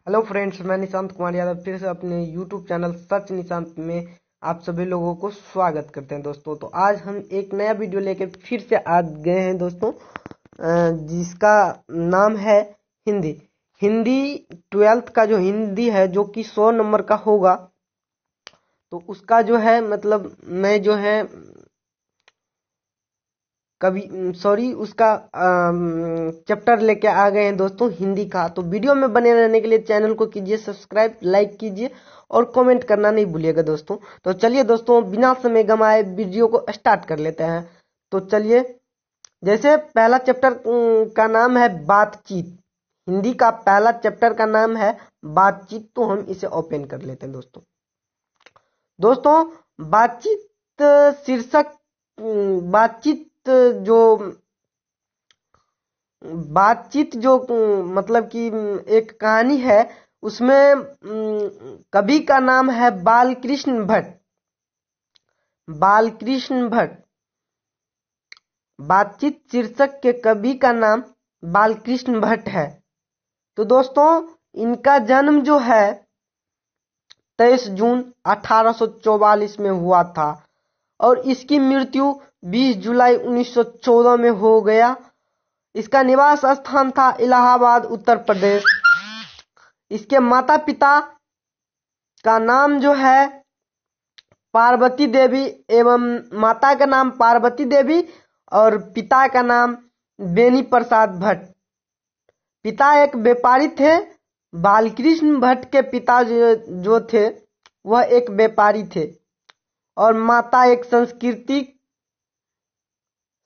Hello friends, मैं निशांत कुमार यादव फिर से अपने यूट्यूब चैनल सच निशांत में आप सभी लोगों को स्वागत करते हैं दोस्तों। तो आज हम एक नया वीडियो लेके फिर से आ गए हैं दोस्तों, जिसका नाम है हिंदी 12th का जो हिंदी है, जो कि 100 नंबर का होगा। तो उसका जो है मतलब मैं जो है उसका चैप्टर लेके आ गए हैं दोस्तों हिंदी का। तो वीडियो में बने रहने के लिए चैनल को कीजिए सब्सक्राइब, लाइक कीजिए और कमेंट करना नहीं भूलिएगा दोस्तों। तो चलिए दोस्तों, बिना समय गंवाए वीडियो को स्टार्ट कर लेते हैं। तो चलिए, जैसे पहला चैप्टर का नाम है बातचीत। हिंदी का पहला चैप्टर का नाम है बातचीत। तो हम इसे ओपन कर लेते हैं दोस्तों। बातचीत शीर्षक बातचीत जो मतलब कि एक कहानी है, उसमें कवि का नाम है बालकृष्ण भट्ट। बातचीत शीर्षक के कवि का नाम बालकृष्ण भट्ट है। तो दोस्तों, इनका जन्म जो है 23 जून 1844 में हुआ था और इसकी मृत्यु 20 जुलाई 1914 में हो गया। इसका निवास स्थान था इलाहाबाद, उत्तर प्रदेश। इसके माता पिता का नाम जो है पार्वती देवी, एवं माता का नाम पार्वती देवी और पिता का नाम बेनी प्रसाद भट्ट। पिता एक व्यापारी थे। बालकृष्ण भट्ट के पिता जो थे वह एक व्यापारी थे और माता एक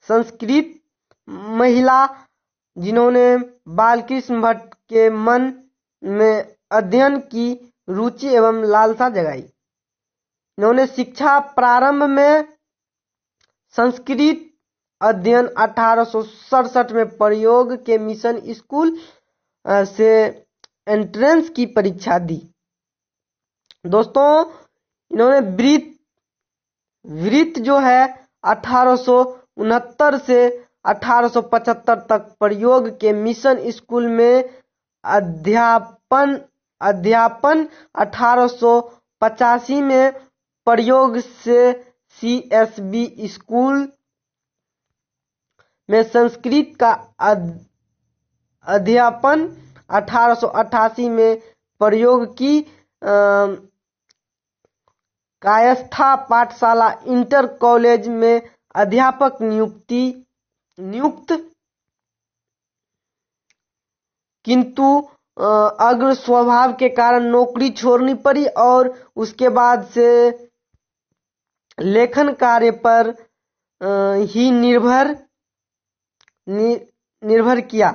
संस्कृत महिला, जिन्होंने बालकृष्ण भट्ट के मन में अध्ययन की रुचि एवं लालसा जगाई। इन्होंने शिक्षा प्रारंभ में संस्कृत अध्ययन 1867 में प्रयोग के मिशन स्कूल से एंट्रेंस की परीक्षा दी। दोस्तों, इन्होंने वृत्त जो है 1869 से 1875 तक प्रयोग के मिशन स्कूल में अध्यापन 1885 में प्रयोग से CSB स्कूल में संस्कृत का अध्यापन 1888 में प्रयोग की कायस्था पाठशाला इंटर कॉलेज में अध्यापक नियुक्त, किंतु अग्र स्वभाव के कारण नौकरी छोड़नी पड़ी और उसके बाद से लेखन कार्य पर ही निर्भर किया।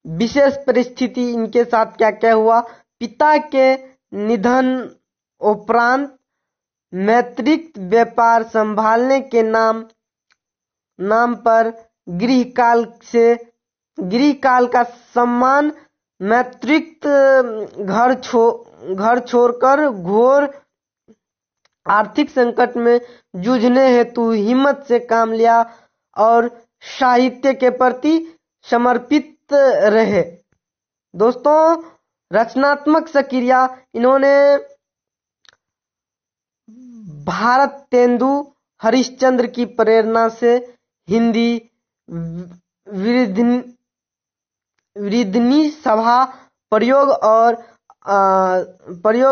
विशेष परिस्थिति इनके साथ क्या क्या हुआ? पिता के निधन उपरांत मैत्रिक व्यापार संभालने के नाम पर गृहकाल का सम्मान मैत्रिक घर छोड़कर घोर आर्थिक संकट में जूझने हेतु हिम्मत से काम लिया और साहित्य के प्रति समर्पित रहे। दोस्तों, रचनात्मक सक्रिया इन्होंने भारतेंदु हरिश्चंद्र की प्रेरणा से हिंदी वृद्धि सभा प्रयोग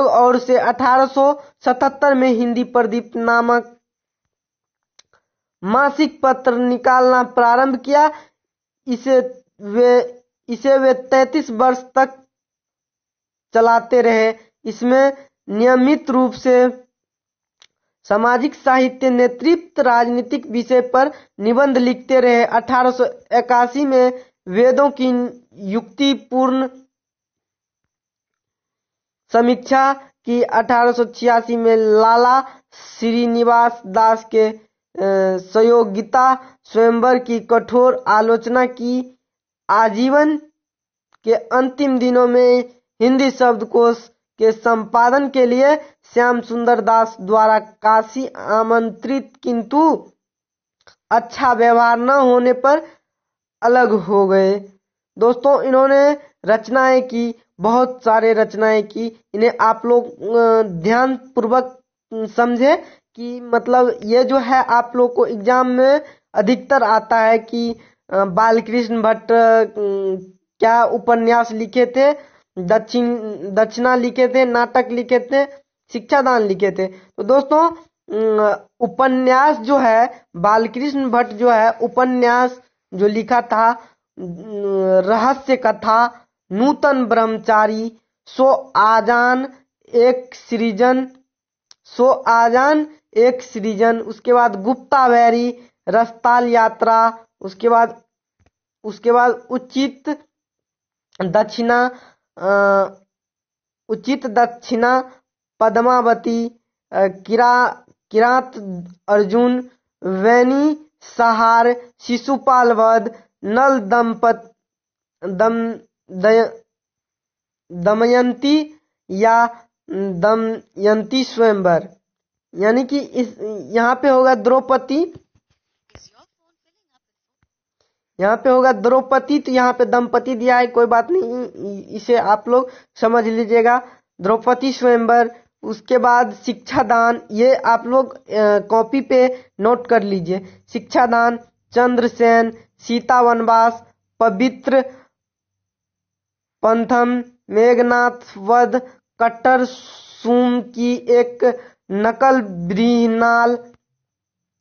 और से 1877 में हिंदी प्रदीप नामक मासिक पत्र निकालना प्रारंभ किया। इसे वे 33 वर्ष तक चलाते रहे। इसमें नियमित रूप से सामाजिक साहित्य, नेतृत्व, राजनीतिक विषय पर निबंध लिखते रहे। 1881 में वेदों की युक्तिपूर्ण समीक्षा की। 1886 में लाला श्रीनिवास दास के सहयोगिता स्वयंवर की कठोर आलोचना की। आजीवन के अंतिम दिनों में हिंदी शब्दकोश के संपादन के लिए श्याम सुंदर दास द्वारा काशी आमंत्रित, किंतु अच्छा व्यवहार न होने पर अलग हो गए। दोस्तों इन्होंने रचनाएं की, बहुत सारे रचनाएं की। इन्हें आप लोग ध्यान पूर्वक समझे कि मतलब ये जो है आप लोग को एग्जाम में अधिकतर आता है कि बालकृष्ण भट्ट क्या उपन्यास लिखे थे, दक्षिणा लिखे थे, नाटक लिखे थे, शिक्षादान लिखे थे। तो दोस्तों उपन्यास जो है बालकृष्ण भट्ट जो है उपन्यास जो लिखा था रहस्य कथा, नूतन ब्रह्मचारी, सो आजान एक सृजन, उसके बाद गुप्ता बैरी, रसताल यात्रा, उसके बाद उचित दक्षिणा, पद्मावती, किरात अर्जुन, वैनी सहार, शिशुपाल वध, नल दमयंती या दमयंती स्वयंवर। यानी कि इस यहाँ पे होगा द्रौपदी, यहाँ पे होगा द्रौपदी, तो यहाँ पे दंपति दिया है, कोई बात नहीं, इसे आप लोग समझ लीजिएगा, द्रौपदी स्वयंवर। उसके बाद शिक्षादान, ये आप लोग कॉपी पे नोट कर लीजिए। शिक्षादान, चंद्रसेन, सीता वनवास, पवित्र पंथम, मेघनाथ वध, कट्टर सूम की एक नकल ब्रिहनाल,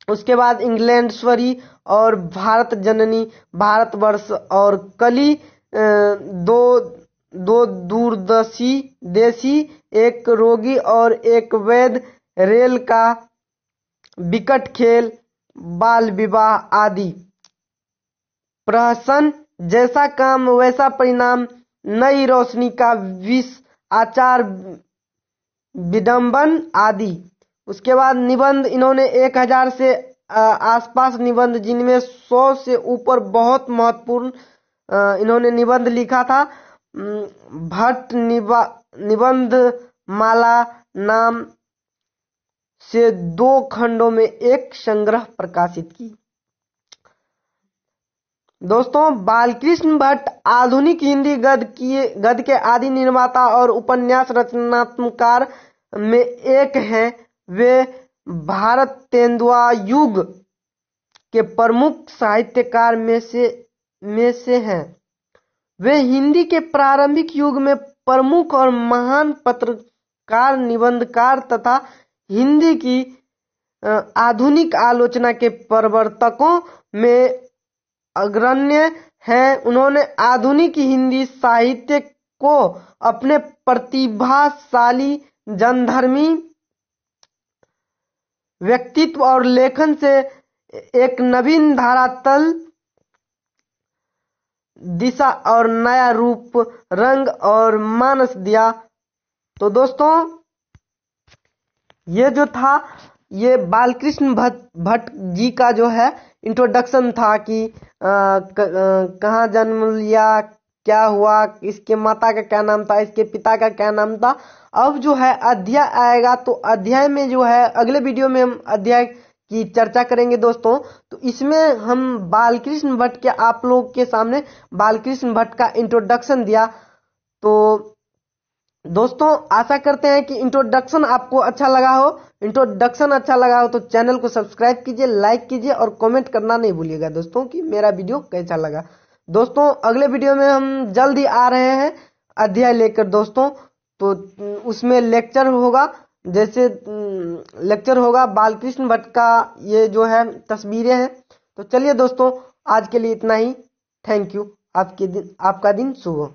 उसके बाद इंग्लैंडेश्वरी और भारत जननी, भारतवर्ष और कली, दो दूरदर्शी देशी, एक रोगी और एक वैद्य, रेल का विकट खेल, बाल विवाह आदि। प्रहसन, जैसा काम वैसा परिणाम, नई रोशनी का विष, आचार विडंबन आदि। उसके बाद निबंध, इन्होंने 1000 से आसपास निबंध, जिनमें 100 से ऊपर बहुत महत्वपूर्ण इन्होंने निबंध लिखा था। भट्ट निबंध माला नाम से 2 खंडों में एक संग्रह प्रकाशित की। दोस्तों बालकृष्ण भट्ट आधुनिक हिंदी गद्य के आदि निर्माता और उपन्यास रचनात्मकार में एक हैं। वे भारत तेंदुआ युग के प्रमुख साहित्यकार में से हैं। वे हिंदी के प्रारंभिक युग में प्रमुख और महान पत्रकार, निबंधकार तथा हिंदी की आधुनिक आलोचना के प्रवर्तकों में अग्रण्य हैं। उन्होंने आधुनिक हिंदी साहित्य को अपने प्रतिभाशाली, जनधर्मी व्यक्तित्व और लेखन से एक नवीन धरातल, दिशा और नया रूप, रंग और मानस दिया। तो दोस्तों ये जो था ये बालकृष्ण भट्ट जी का जो है इंट्रोडक्शन था कि कहाँ जन्म लिया, क्या हुआ, इसके माता का क्या नाम था, इसके पिता का क्या नाम था। अब जो है अध्याय आएगा, तो अध्याय में जो है अगले वीडियो में हम अध्याय की चर्चा करेंगे दोस्तों। तो इसमें हम बालकृष्ण भट्ट के आप लोग के सामने बालकृष्ण भट्ट का इंट्रोडक्शन दिया। तो दोस्तों आशा करते हैं कि इंट्रोडक्शन आपको अच्छा लगा हो। इंट्रोडक्शन अच्छा लगा हो तो चैनल को सब्सक्राइब कीजिए, लाइक कीजिए और कमेंट करना नहीं भूलिएगा दोस्तों कि मेरा वीडियो कैसा लगा। दोस्तों अगले वीडियो में हम जल्द ही आ रहे हैं अध्याय लेकर दोस्तों। तो उसमें लेक्चर होगा, जैसे लेक्चर होगा बालकृष्ण भट्ट का, ये जो है तस्वीरें हैं। तो चलिए दोस्तों आज के लिए इतना ही। Thank you. आपका दिन शुभ हो।